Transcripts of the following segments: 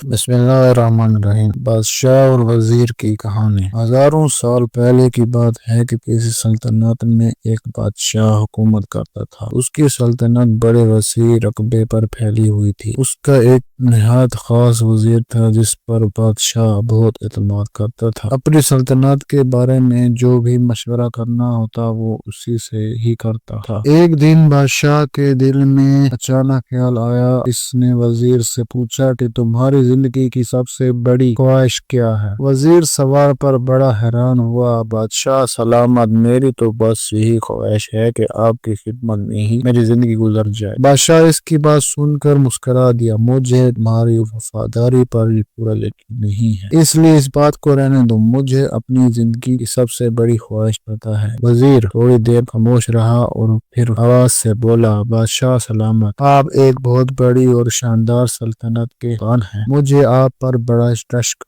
بسم اللہ الرحمن الرحیم۔ بادشاہ اور وزیر کی کہانی۔ ہزاروں سال پہلے کی بات ہے کہ کسی سلطنت میں ایک بادشاہ حکومت کرتا تھا۔ اس کی سلطنت بڑے وسیع رقبے پر پھیلی ہوئی تھی۔ اس کا ایک نہایت خاص وزیر تھا جس پر بادشاہ بہت اعتماد کرتا تھا۔ اپنی سلطنت کے بارے میں جو بھی مشورہ کرنا ہوتا وہ اسی سے ہی کرتا تھا۔ ایک دن بادشاہ کے دل میں اچانک خیال آیا۔ اس نے وزیر سے پوچھا کہ تمہاری زندگی کی سب سے بڑی خواہش کیا ہے؟ وزیر سوال پر بڑا حیران ہوا۔ بادشاہ سلامت، میری تو بس یہی خواہش ہے کہ آپ کی خدمت میں ہی میری زندگی گزر جائے۔ بادشاہ اس کی بات سن کر مسکرا دیا۔ مجھے تمہاری وفاداری پر پورا یقین نہیں ہے، اس لیے اس بات کو رہنے دو۔ مجھے اپنی زندگی کی سب سے بڑی خواہش پتا ہے۔ وزیر تھوڑی دیر خاموش رہا اور پھر آواز سے بولا، بادشاہ سلامت، آپ ایک بہت بڑی اور شاندار سلطنت کے بان ہیں۔ مجھے آپ پر بڑا عشق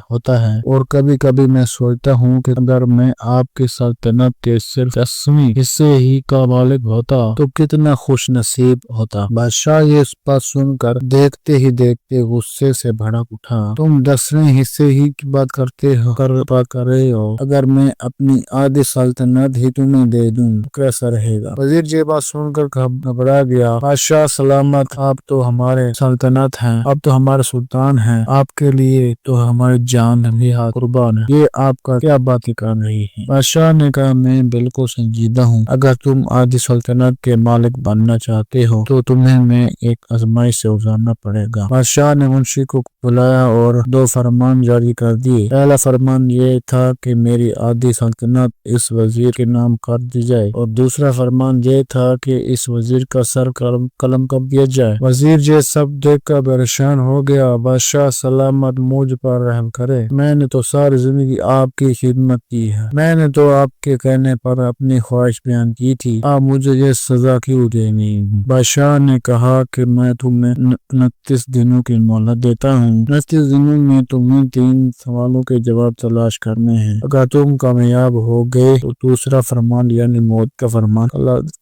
ہوتا ہے اور کبھی کبھی میں سوچتا ہوں کہ اگر میں آپ کی سلطنت کے صرف 10ویں حصے ہی کا مالک ہوتا تو کتنا خوش نصیب ہوتا۔ بادشاہ یہ بات سن کر دیکھتے ہی دیکھتے غصے سے بھڑک اٹھا۔ تم 10ویں حصے ہی کی بات کر رہے ہو؟ اگر میں اپنی آدھی سلطنت ہی تمہیں دے دوں تو کیسا رہے گا؟ وزیر یہ بات سن کر گھبرا گیا۔ بادشاہ سلامت، آپ تو ہمارے سلطنت ہیں، آپ تو ہمارے سلطان ہیں، آپ کے لیے تو ہماری جان بھی قربان ہے، یہ آپ کا کیا باتیں کر رہی ہیں؟ بادشاہ نے کہا، میں بالکل سنجیدہ ہوں۔ اگر تم آدھی سلطنت کے مالک بننا چاہتے ہو تو تمہیں میں ایک آزمائش سے گزارنا پڑے گا۔ بادشاہ نے منشی کو بلایا اور 2 فرمان جاری کر دیے۔ پہلا فرمان یہ تھا کہ میری آدھی سلطنت اس وزیر کے نام کر دی جائے اور دوسرا فرمان یہ تھا کہ اس وزیر کا سر قلم کر دیا جائے۔ وزیر یہ سب دیکھ کر پریشان ہو گیا۔ بادشاہ سلامت، مجھ پر رحم کرے، میں نے تو ساری زندگی آپ کی خدمت کی ہے، میں نے تو آپ کے کہنے پر اپنی خواہش بیان کی تھی، آپ مجھے یہ سزا کیوں دے رہی ہیں؟ بادشاہ نے کہا کہ میں تمہیں 29 دنوں کی مہلت دیتا ہوں۔ 29 دنوں میں تمہیں 3 سوالوں کے جواب تلاش کرنے ہیں۔ اگر تم کامیاب ہو گئے تو دوسرا فرمان یعنی موت کا فرمان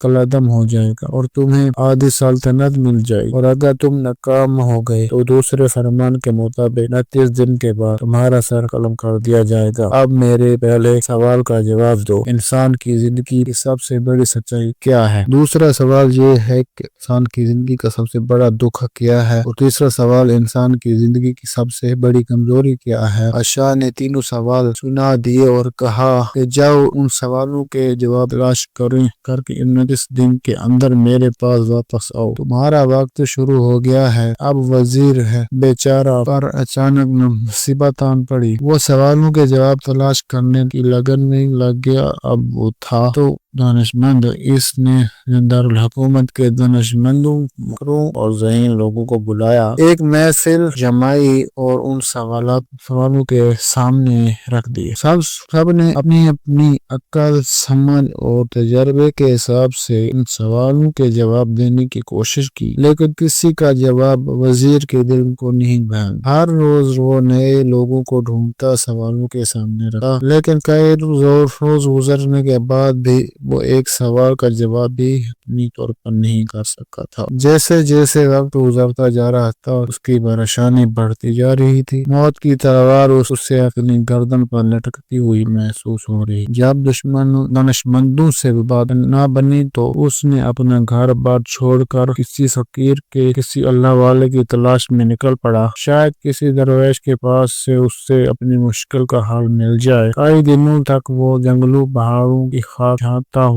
کالعدم ہو جائے گا اور تمہیں آدھی سلطنت مل جائے گی، اور اگر تم ناکام ہو گئے تو دوسرے فرمان کے مطابق 29 دن کے بعد تمہارا سر قلم کر دیا جائے گا۔ اب میرے پہلے سوال کا جواب دو، انسان کی زندگی کی سب سے بڑی سچائی کیا ہے؟ دوسرا سوال یہ ہے کہ انسان کی زندگی کا سب سے بڑا دکھ کیا ہے؟ اور تیسرا سوال، انسان کی زندگی کی سب سے بڑی کمزوری کیا ہے؟ بادشاہ نے تینوں سوال سنا دیے اور کہا کہ جاؤ ان سوالوں کے جواب تلاش کر کے 29 دن کے اندر میرے پاس واپس آؤ، تمہارا وقت شروع ہو گیا ہے۔ اب وزیر ہے بیچارہ پر اچانک مصیبت آن پڑی۔ وہ سوالوں کے جواب تلاش کرنے کی لگن میں لگ گیا۔ اب وہ تھا تو دانشمند، اس نے دارالحکومت کے دانشمندوں، مکروں اور ذہین لوگوں کو بلایا، ایک محفل جمائی اور ان سوالوں کے سامنے رکھ دیے۔ سب نے اپنی اپنی عقل، سمجھ اور تجربے کے حساب سے ان سوالوں کے جواب دینے کی کوشش کی، لیکن کسی کا جواب وزیر کے دل کو نہیں بھایا۔ ہر روز وہ نئے لوگوں کو ڈھونڈتا، سوالوں کے سامنے رکھا، لیکن کئی روز گزرنے کے بعد بھی وہ ایک سوال کا جواب بھی اپنی طور پر نہیں کر سکا تھا۔ جیسے جیسے وقت گزرتا جا رہا تھا اس کی پریشانی بڑھتی جا رہی تھی۔ موت کی تلوار اسے اپنی گردن پر لٹکتی ہوئی محسوس ہو رہی۔ جب دانشمندوں سے بات نہ بنی تو اس نے اپنا گھر بار چھوڑ کر کسی فقیر کے، کسی اللہ والے کی تلاش میں نکل پڑا۔ شاید کسی درویش کے پاس سے اس سے اپنی مشکل کا حل مل جائے۔ کئی دنوں تک وہ جنگلوں، پہاڑوں کی خاک چھانتا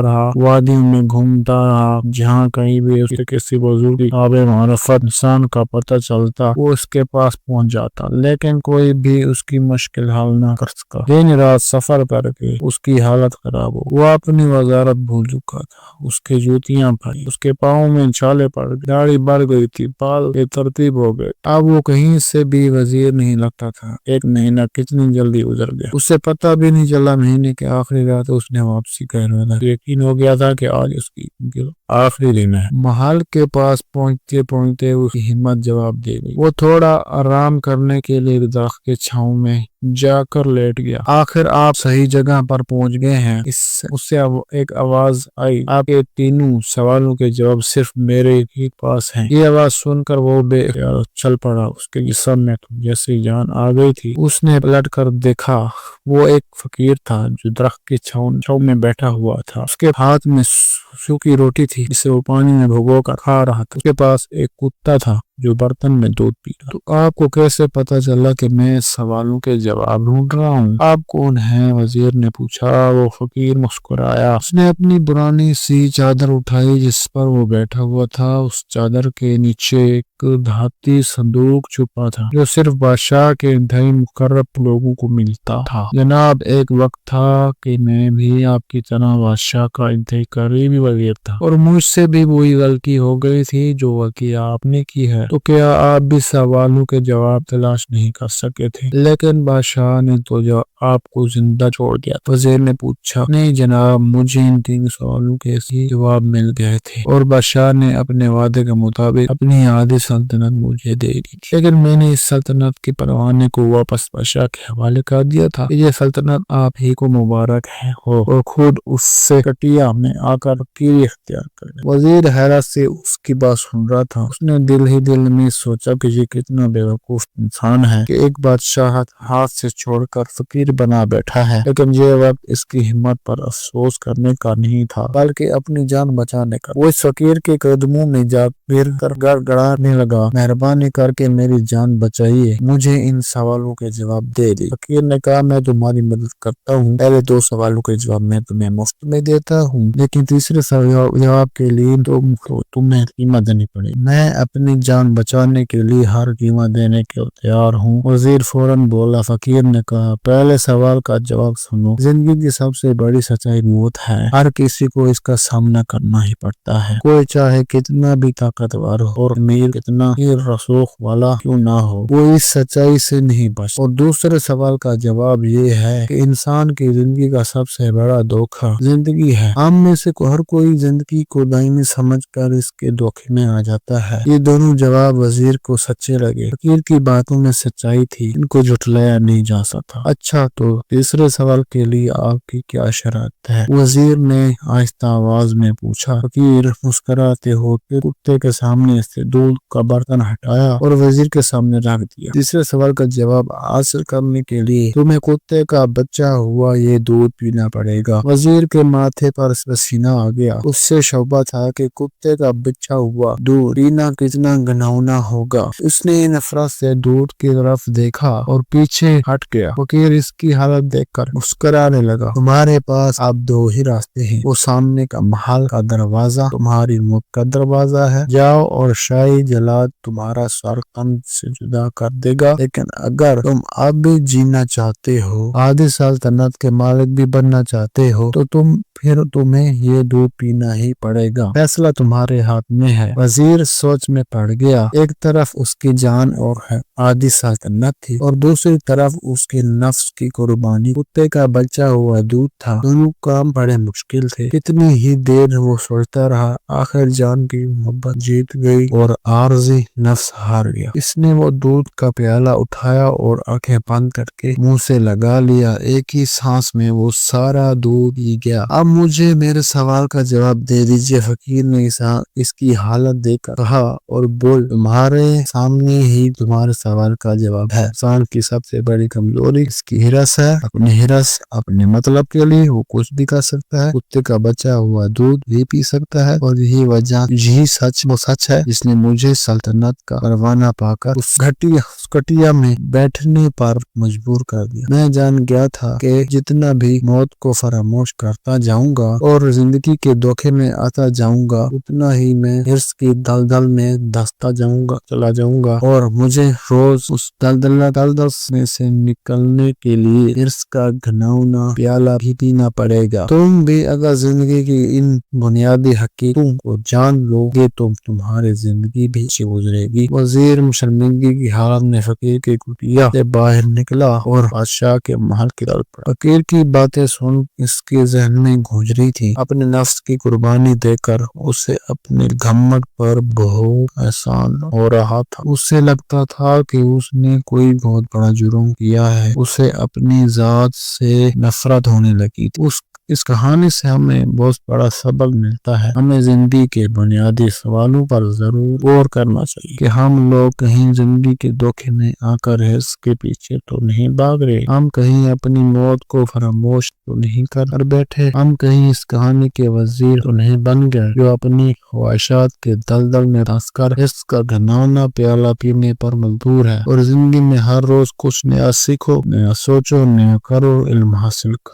رہا، وادیوں میں گھومتا رہا، جہاں کہیں بھی اسے کسی بزرگ کی قابل معرفت انسان کا پتہ چلتا وہ اس کے پاس پہنچ جاتا، لیکن کوئی بھی اس کی مشکل حل نہ کر سکا۔ دن رات سفر کر کے اس کی حالت خراب ہو، وہ اپنی وزارت بھول چکا تھا، اس کی جوتیاں پھٹی، اس کے پاؤں میں چھالے پڑ گئے، داڑھی بڑھ گئی تھی، بال بے ترتیب ہو گئے۔ اب وہ کہیں سے بھی وزیر نہیں لگتا تھا۔ 1 مہینہ کتنی جلدی گزر گیا، اسے پتہ بھی نہیں چلا۔ مہینے کے آخری رات اس نے واپسی واپسی کر رہا تھا، یقین ہو گیا تھا کہ آج اس کی آخری دن ہے۔ محل کے پاس پہنچتے پہنچتے اس کی ہمت جواب دے گئی۔ وہ تھوڑا آرام کرنے کے لیے درخت کے چھاؤں میں جا کر لیٹ گیا۔ آخر آپ صحیح جگہ پر پہنچ گئے ہیں، اس سے ایک آواز آئی، آپ کے تینوں سوالوں کے جواب صرف میرے ہی پاس ہیں۔ یہ آواز سن کر وہ بے اختیار چل پڑا، اس کے جسم میں جیسی جان آ گئی تھی۔ اس نے پلٹ کر دیکھا، وہ ایک فقیر تھا جو درخت کے چھاؤں میں بیٹھا ہوا تھا۔ اس کے ہاتھ میں سوکھی روٹی تھی جسے وہ پانی میں بھگو کر کھا رہا تھا۔ اس کے پاس ایک کتا تھا جو برتن میں دودھ پی رہا۔ تو آپ کو کیسے پتا چلا کہ میں سوالوں کے جواب ڈھونڈ رہا ہوں؟ آپ کون ہیں؟ وزیر نے پوچھا۔ وہ فقیر مسکرایا، اس نے اپنی پرانی سی چادر اٹھائی جس پر وہ بیٹھا ہوا تھا۔ اس چادر کے نیچے ایک دھاتی صندوق چھپا تھا جو صرف بادشاہ کے انتہائی مقرب لوگوں کو ملتا تھا۔ جناب، ایک وقت تھا کہ میں بھی آپ کی طرح بادشاہ کا انتہائی قریبی وزیر تھا، اور مجھ سے بھی وہی غلطی ہو گئی تھی جو غلطی آپ نے کی ہے۔ تو کیا آپ بھی سوالوں کے جواب تلاش نہیں کر سکے تھے؟ لیکن بادشاہ نے تو آپ کو زندہ چھوڑ دیا۔ وزیر نے پوچھا۔ نہیں جناب، مجھے ان 3 سوالوں کے جواب مل گئے تھے، اور بادشاہ نے اپنے وعدے کے مطابق اپنی آدھی سلطنت مجھے دے دی تھی۔ لیکن میں نے اس سلطنت کے پروانے کو واپس بادشاہ کے حوالے کر دیا تھا۔ یہ سلطنت آپ ہی کو مبارک ہو، اور خود اس سے کٹیا میں آ کر فقیری اختیار کر لیں۔ وزیر حیرت سے اس کی بات سن رہا تھا۔ اس نے دل ہی دل میں سوچا کہ یہ کتنا بیوقوف انسان ہے کہ ایک بادشاہت ہاتھ سے چھوڑ کر فقیر بنا بیٹھا ہے۔ لیکن یہ وقت اس کی ہمت پر افسوس کرنے کا نہیں تھا، بلکہ اپنی جان بچانے کا۔ وہ اس فقیر کے قدموں میں جا گر کر گڑگڑانے لگا، مہربانی کر کے میری جان بچائیے، مجھے ان سوالوں کے جواب دے دی۔ فقیر نے کہا، میں تمہاری مدد کرتا ہوں۔ پہلے 2 سوالوں کے جواب میں تمہیں مفت میں دیتا ہوں، لیکن تیسرے جواب کے لیے تمہیں قیمت دینی پڑے۔ میں اپنی جان بچانے کے لیے ہر قیمت دینے کے تیار ہوں۔ وزیر فوراً بولا۔ فقیر نے کہا، پہلے سوال کا جواب سنو۔ زندگی کی سب سے بڑی سچائی موت ہے۔ ہر کسی کو اس کا سامنا کرنا ہی پڑتا ہے، کوئی چاہے کتنا بھی طاقتور ہو اور امیر کتنا ہی رسوخ والا کیوں نہ ہو، وہ اس سچائی سے نہیں بچ۔ اور دوسرے سوال کا جواب یہ ہے کہ انسان کی زندگی کا سب سے بڑا دھوکہ زندگی ہے۔ ہم میں سے ہر کوئی زندگی کو دائمی سمجھ کر اس کے دھوکے میں آ جاتا ہے۔ یہ دونوں جواب وزیر کو سچے لگے۔ فقیر کی باتوں میں سچائی تھی، ان کو جھٹلایا نہیں جا سکتا۔ اچھا، تو تیسرے سوال کے لیے آپ کی کیا شرط ہے؟ وزیر نے آہستہ آواز میں پوچھا۔ فقیر مسکراتے ہوئے کتے کے سامنے سے دودھ کا برتن ہٹایا اور وزیر کے سامنے رکھ دیا۔ تیسرے سوال کا جواب حاصل کرنے کے لیے تمہیں کتے کا بچہ ہوا یہ دودھ پینا پڑے گا۔ وزیر کے ماتھے پر پسینہ آ گیا۔ اس سے شبہ تھا کہ کتے کا بچہ ہوا دودھ پینا کتنا گھناؤنا ہوگا۔ اس نے نفرت سے دودھ کی طرف دیکھا اور پیچھے ہٹ گیا۔ فقیر اس کی حالت دیکھ کر مسکرانے لگا۔ تمہارے پاس اب 2 ہی راستے ہیں، وہ سامنے کا محل کا دروازہ تمہاری موت کا دروازہ ہے، جاؤ اور شاہی جلاد تمہارا سر تن سے جدا کر دے گا، لیکن اگر تم اب بھی جینا چاہتے ہو، آدھی سلطنت کے مالک بھی بننا چاہتے ہو، تو پھر تمہیں یہ دودھ پینا ہی پڑے گا، فیصلہ تمہارے ہاتھ میں ہے۔ وزیر سوچ میں پڑ گیا۔ ایک طرف اس کی جان اور آدھی سلطنت تھی، اور دوسری طرف اس کے نفس کی قربانی کتے کا بچہ ہوا دودھ تھا۔ دونوں کام بڑے مشکل تھے۔ کتنی ہی دیر وہ سوچتا رہا، آخر جان کی محبت جیت گئی اور عارضی نفس ہار گیا۔ اس نے وہ دودھ کا پیالہ اٹھایا اور آنکھیں بند کر کے منہ سے لگا لیا۔ ایک ہی سانس میں وہ سارا دودھ پی گیا۔ اب مجھے میرے سوال کا جواب دے دیجئے، فقیر نے اس کی حالت دیکھ کر کہا، اور بول، تمہارے سامنے ہی تمہارے سوال کا جواب ہے۔ انسان کی سب سے بڑی کمزوری اس کی ہرس ہے۔ اپنے مطلب کے لیے وہ کچھ بھی کر سکتا ہے، کتے کا بچہ ہوا دودھ بھی پی سکتا ہے، اور یہی سچ ہے جس نے مجھے سلطنت کا پروانہ پا کر اس کٹیا میں بیٹھنے پر مجبور کر دیا۔ میں جان گیا تھا کہ جتنا بھی موت کو فراموش کرتا جاؤں گا اور زندگی کے دھوکے میں آتا جاؤں گا، اتنا ہی میں ہرس کی دلدل میں دھستا چلا جاؤں گا، اور مجھے روز اس دلدل میں سے نکلنے کے لیے ہرس کا گھناؤنا پیالہ بھی پینا پڑے گا۔ تم بھی اگر زندگی کی ان بنیادی حقیقتوں کو جان لو گے تو تمہاری زندگی بھی اچھی گزرے گی۔ وزیر شرمندگی کی حالت میں فقیر کی کٹیا سے باہر نکلا اور بادشاہ کے محل کی طرف بڑھا۔ فقیر کی باتیں سن اس کے ذہن میں گونج رہی تھی۔ اپنے نفس کی قربانی دے کر اسے اپنے گھمنڈ پر بہت احسان ہو رہا تھا۔ اسے لگتا تھا کہ اس نے کوئی بہت بڑا جرم کیا ہے۔ اسے اپنی ذات سے نفرت ہونے لگی تھی۔ اس کہانی سے ہمیں بہت بڑا سبق ملتا ہے۔ ہمیں زندگی کے بنیادی سوالوں پر ضرور غور کرنا چاہیے کہ ہم لوگ کہیں زندگی کے دھوکے میں آ کر اس کے پیچھے تو نہیں بھاگ رہے، ہم کہیں اپنی موت کو فراموش تو نہیں کر بیٹھے، ہم کہیں اس کہانی کے وزیر تو نہیں بن گئے جو اپنی خواہشات کے دلدل میں پھنس کر اس کا گھناؤنا پیالہ پینے پر مجبور ہے۔ اور زندگی میں ہر روز کچھ نیا سیکھو، نیا سوچو، نیا کرو، علم حاصل کرو۔